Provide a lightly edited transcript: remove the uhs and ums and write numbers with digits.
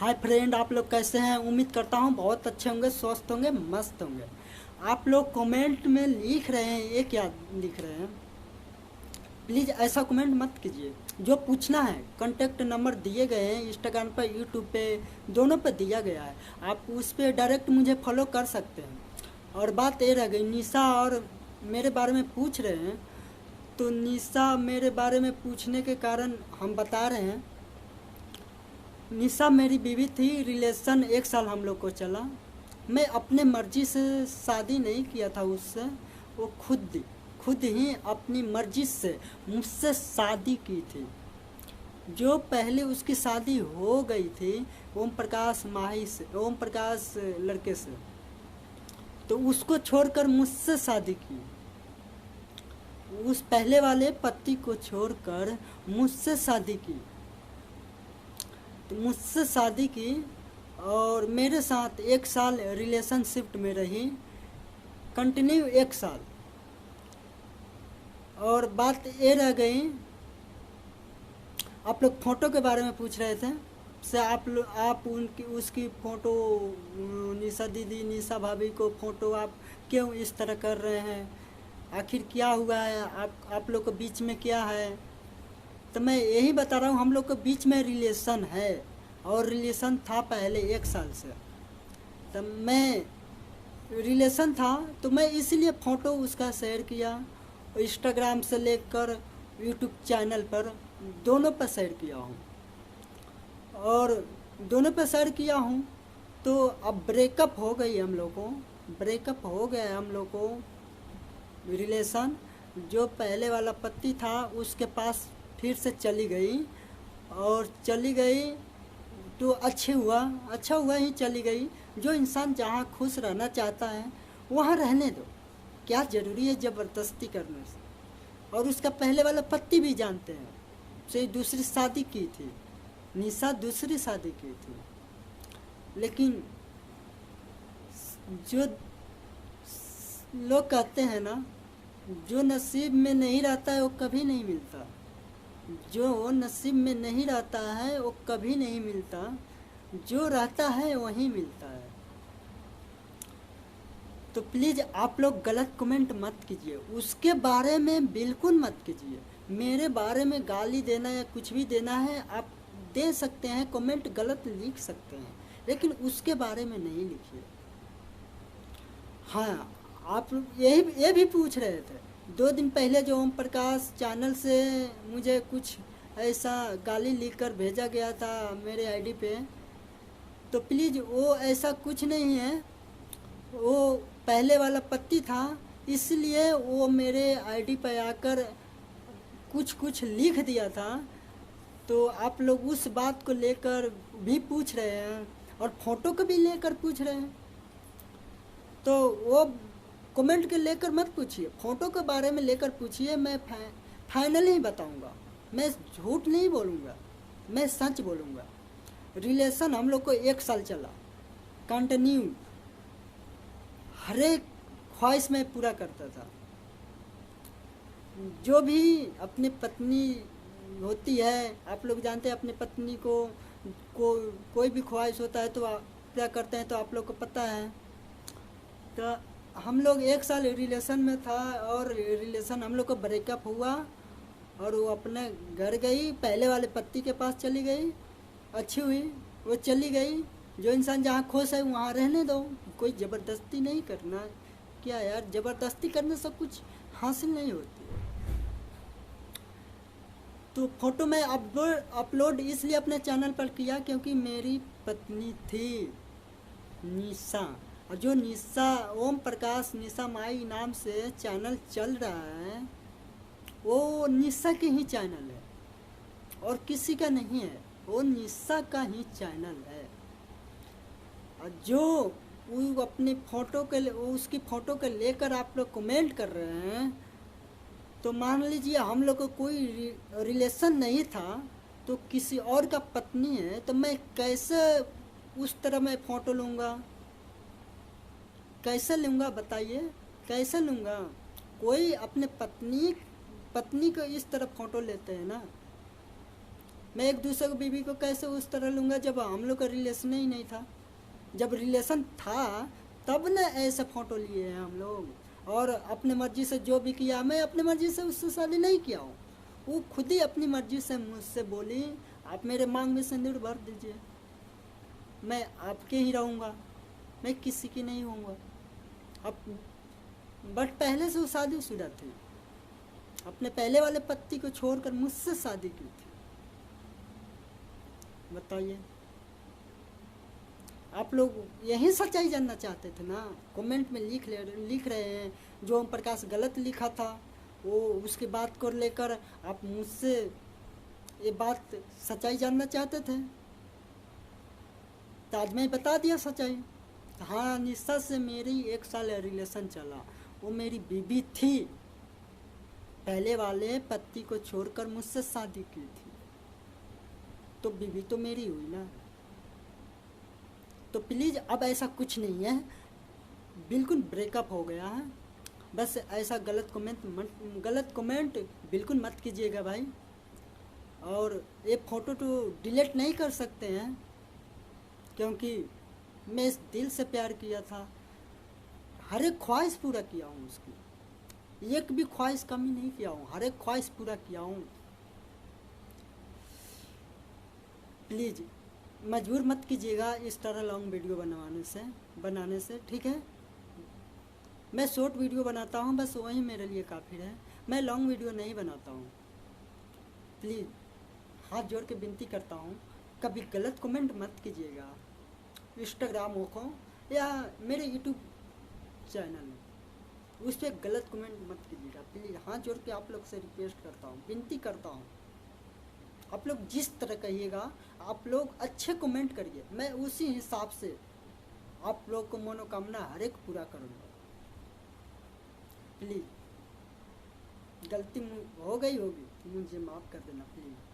Hi friend, आप लोग कैसे हैं? उम्मीद करता हूँ बहुत अच्छे होंगे, स्वस्थ होंगे, मस्त होंगे। आप लोग कमेंट में लिख रहे हैं, ये क्या लिख रहे हैं? प्लीज़ ऐसा कमेंट मत कीजिए। जो पूछना है, कांटेक्ट नंबर दिए गए हैं, इंस्टाग्राम पर, यूट्यूब पे, दोनों पे दिया गया है। आप उस पर डायरेक्ट मुझे फॉलो कर सकते हैं। और बात ये रह गई, निशा और मेरे बारे में पूछ रहे हैं। तो निशा मेरे बारे में पूछने के कारण हम बता रहे हैं। निशा मेरी बीवी थी, रिलेशन 1 साल हम लोग को चला। मैं अपने मर्जी से शादी नहीं किया था उससे। वो खुद ही अपनी मर्जी से मुझसे शादी की थी। जो पहले उसकी शादी हो गई थी ओम प्रकाश माही से, ओम प्रकाश लड़के से, तो उसको छोड़कर मुझसे शादी की। उस पहले वाले पति को छोड़कर मुझसे शादी की। तो मुझसे शादी की और मेरे साथ 1 साल रिलेशनशिप में रही, कंटिन्यू 1 साल। और बात ये रह गई, आप लोग फ़ोटो के बारे में पूछ रहे थे। से आप उनकी उसकी फ़ोटो, निशा दीदी, निशा भाभी को फ़ोटो आप क्यों इस तरह कर रहे हैं? आखिर क्या हुआ है? आप लोग के बीच में क्या है? तो मैं यही बता रहा हूँ, हम लोग के बीच में रिलेशन है और रिलेशन था पहले 1 साल से। तो मैं रिलेशन था तो मैं इसलिए फ़ोटो उसका शेयर किया, इंस्टाग्राम से लेकर यूट्यूब चैनल पर दोनों पर शेयर किया हूँ। और दोनों पर शेयर किया हूँ। तो अब ब्रेकअप हो गई हम लोग को, ब्रेकअप हो गया हम लोग को। रिलेशन जो पहले वाला पति था उसके पास फिर से चली गई, और चली गई तो अच्छा हुआ ही चली गई। जो इंसान जहाँ खुश रहना चाहता है वहाँ रहने दो, क्या ज़रूरी है ज़बरदस्ती करने से? और उसका पहले वाला पति भी जानते हैं, से दूसरी शादी की थी, निशा दूसरी शादी की थी। लेकिन जो लोग कहते हैं ना, जो नसीब में नहीं रहता है वो कभी नहीं मिलता। जो नसीब में नहीं रहता है वो कभी नहीं मिलता, जो रहता है वही मिलता है। तो प्लीज़ आप लोग गलत कमेंट मत कीजिए, उसके बारे में बिल्कुल मत कीजिए। मेरे बारे में गाली देना या कुछ भी देना है आप दे सकते हैं, कमेंट गलत लिख सकते हैं, लेकिन उसके बारे में नहीं लिखिए। हाँ, आप ये भी पूछ रहे थे 2 दिन पहले, जो ओम प्रकाश चैनल से मुझे कुछ ऐसा गाली लिखकर भेजा गया था मेरे आईडी पे। तो प्लीज़ वो ऐसा कुछ नहीं है, वो पहले वाला पति था, इसलिए वो मेरे आईडी पे आकर कुछ लिख दिया था। तो आप लोग उस बात को लेकर भी पूछ रहे हैं और फोटो को भी लेकर पूछ रहे हैं। तो वो कमेंट के लेकर मत पूछिए, फ़ोटो के बारे में लेकर पूछिए। मैं फाइनल ही बताऊंगा, मैं झूठ नहीं बोलूँगा, मैं सच बोलूँगा। रिलेशन हम लोग को 1 साल चला, कंटिन्यू, हर एक ख्वाहिश में पूरा करता था। जो भी अपनी पत्नी होती है, आप लोग जानते हैं, अपनी पत्नी को कोई भी ख्वाहिश होता है तो क्या करते हैं, तो आप लोग को पता है। तो हम लोग 1 साल रिलेशन में था और रिलेशन हम लोग को ब्रेकअप हुआ और वो अपने घर गई, पहले वाले पति के पास चली गई। अच्छी हुई, वो चली गई। जो इंसान जहाँ खुश है वहाँ रहने दो, कोई ज़बरदस्ती नहीं करना। क्या यार, ज़बरदस्ती करने से कुछ हासिल नहीं होती है। तो फ़ोटो मैं अपलोड इसलिए अपने चैनल पर किया क्योंकि मेरी पत्नी थी निशा, और जो निशा ओम प्रकाश निशा माई नाम से चैनल चल रहा है, वो निशा के ही चैनल है और किसी का नहीं है, वो निशा का ही चैनल है। और जो वो अपनी फ़ोटो के उसकी फ़ोटो के लेकर आप लोग कमेंट कर रहे हैं, तो मान लीजिए हम लोग को कोई रिलेशन नहीं था, तो किसी और का पत्नी है, तो मैं कैसे उस तरह मैं फ़ोटो लूँगा? कैसे लूँगा बताइए, कैसे लूँगा? कोई अपने पत्नी को इस तरह फ़ोटो लेते हैं ना। मैं एक दूसरे को बीवी को कैसे उस तरह लूँगा जब हम लोग का रिलेशन ही नहीं था। जब रिलेशन था तब न ऐसे फ़ोटो लिए हैं हम लोग। और अपने मर्ज़ी से जो भी किया, मैं अपनी मर्ज़ी से उससे शादी नहीं किया हूँ। वो खुद ही अपनी मर्ज़ी से मुझसे बोली आप मेरे मांग में सिंदूर भर दीजिए, मैं आपके ही रहूँगा, मैं किसी की नहीं होऊंगा। अब बट पहले से वो शादीशुदा थी, अपने पहले वाले पति को छोड़कर मुझसे शादी की थी। बताइए, आप लोग यही सच्चाई जानना चाहते थे ना? कमेंट में लिख रहे हैं जो ओम प्रकाश गलत लिखा था वो, उसकी बात को लेकर आप मुझसे ये बात सच्चाई जानना चाहते थे, तो आज मैं बता दिया सच्चाई। हाँ, निशा से मेरी 1 साल रिलेशन चला, वो मेरी बीबी थी, पहले वाले पति को छोड़कर मुझसे शादी की थी, तो बीबी तो मेरी हुई ना। तो प्लीज़ अब ऐसा कुछ नहीं है, बिल्कुल ब्रेकअप हो गया है। बस ऐसा गलत कमेंट बिल्कुल मत कीजिएगा भाई। और ये फ़ोटो तो डिलीट नहीं कर सकते हैं, क्योंकि मैं इस दिल से प्यार किया था, हर एक ख्वाहिश पूरा किया हूँ उसकी, एक भी ख्वाहिश कमी नहीं किया हूँ, हर एक ख्वाहिश पूरा किया हूँ। प्लीज़ मजबूर मत कीजिएगा इस तरह लॉन्ग वीडियो बनाने से, ठीक है? मैं शॉर्ट वीडियो बनाता हूँ, बस वही मेरे लिए काफ़ी है, मैं लॉन्ग वीडियो नहीं बनाता हूँ। प्लीज़ हाथ जोड़ के विनती करता हूँ, कभी गलत कमेंट मत कीजिएगा इंस्टाग्राम हो या मेरे यूट्यूब चैनल, उस पर गलत कमेंट मत कीजिएगा। प्लीज़ हाथ जोड़ के आप लोग से रिक्वेस्ट करता हूँ, विनती करता हूँ। आप लोग जिस तरह कहिएगा, आप लोग अच्छे कमेंट करिए, मैं उसी हिसाब से आप लोग को मनोकामना हर एक पूरा करूँगा। प्लीज़ गलती हो गई होगी तो मुझे माफ़ कर देना प्लीज़।